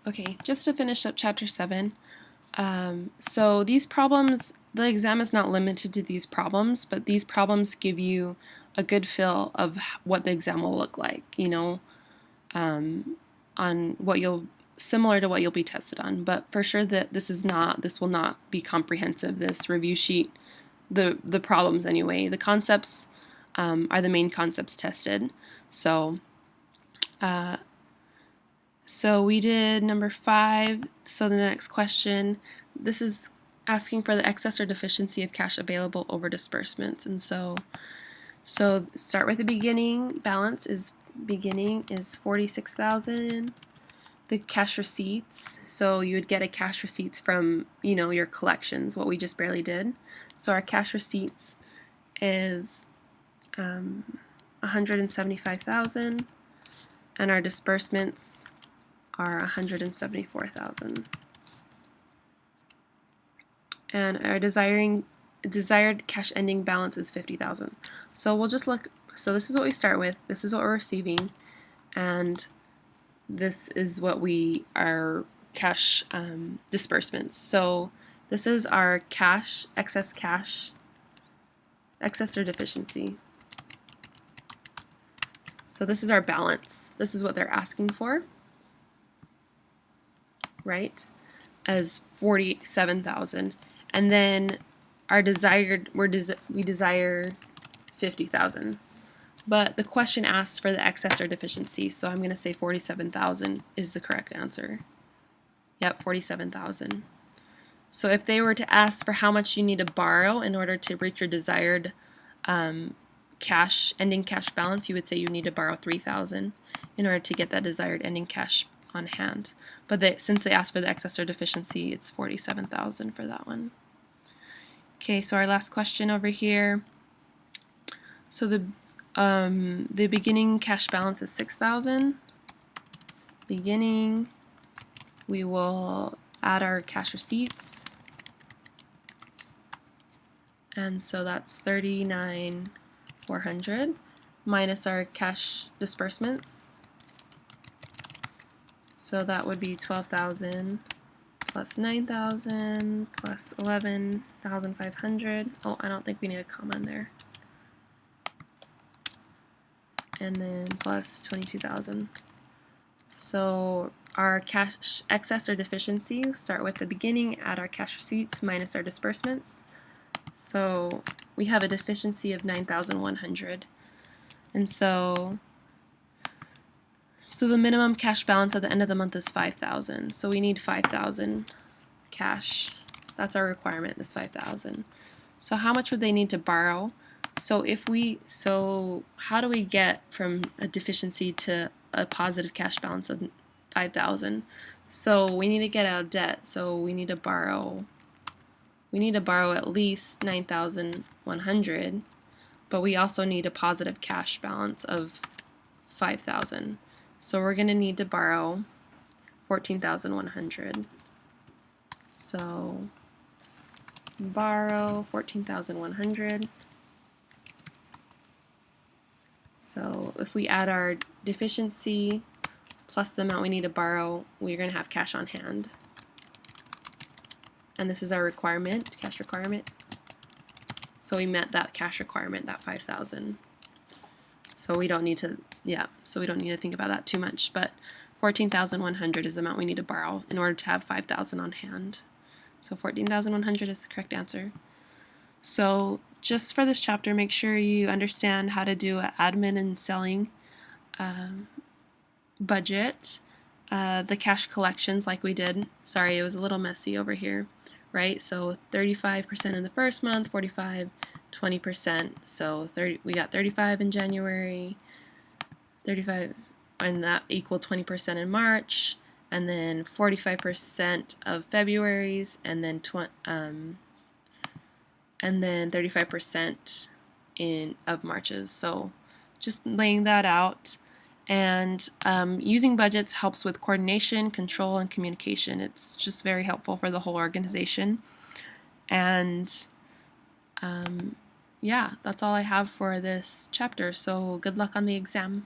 Okay, just to finish up chapter 7. So these problems, the exam is not limited to these problems, but these problems give you a good feel of what the exam will look like, on what you'll, similar to what you'll be tested on. But for sure that this will not be comprehensive, this review sheet, the problems anyway. The concepts are the main concepts tested. So we did number 5. So the next question, this is asking for the excess or deficiency of cash available over disbursements. And so start with the beginning. Beginning is 46,000. The cash receipts, so you would get a cash receipts from, your collections, what we just barely did. So our cash receipts is 175,000, and our disbursements are 174,000. And our desired cash ending balance is 50,000. So we'll just look. So this is what we start with. This is what we're receiving, and this is what our cash disbursements. So this is our excess or deficiency. So this is our balance. This is what they're asking for, right? As 47,000. And then our desired, we desire 50,000. But the question asks for the excess or deficiency, so I'm going to say 47,000 is the correct answer. Yep, 47,000. So if they were to ask for how much you need to borrow in order to reach your desired ending cash balance, you would say you need to borrow 3,000 in order to get that desired ending cash on hand. But since they asked for the excess or deficiency, it's 47,000 for that one. Okay, so our last question over here. So the beginning cash balance is 6,000. Beginning, we will add our cash receipts, and so that's 39,400 minus our cash disbursements. So that would be 12,000 plus 9,000 plus 11,500. Oh, I don't think we need a comma in there. And then plus 22,000. So our cash excess or deficiency, start with the beginning, add our cash receipts minus our disbursements. So we have a deficiency of 9,100. And so the minimum cash balance at the end of the month is 5,000. So we need 5,000 cash. That's our requirement, this 5,000. So how much would they need to borrow? So how do we get from a deficiency to a positive cash balance of 5,000? So we need to get out of debt. So we need to borrow at least 9,100, but we also need a positive cash balance of 5,000. So we're going to need to borrow 14,100. So borrow 14,100. So if we add our deficiency plus the amount we need to borrow, we're going to have cash on hand. And this is our requirement, cash requirement. So we met that cash requirement, that 5,000. So we don't need to, think about that too much. But 14,100 is the amount we need to borrow in order to have 5,000 on hand. So 14,100 is the correct answer. So just for this chapter, make sure you understand how to do an admin and selling budget, the cash collections like we did. Sorry, it was a little messy over here, right? So 35% in the first month, 45, 20%. So we got 35 in January, 35, and that equaled 20% in March, and then 45% of February's, and then 35% of March's. So just laying that out. And using budgets helps with coordination, control, and communication. It's just very helpful for the whole organization. And yeah, that's all I have for this chapter. So good luck on the exam.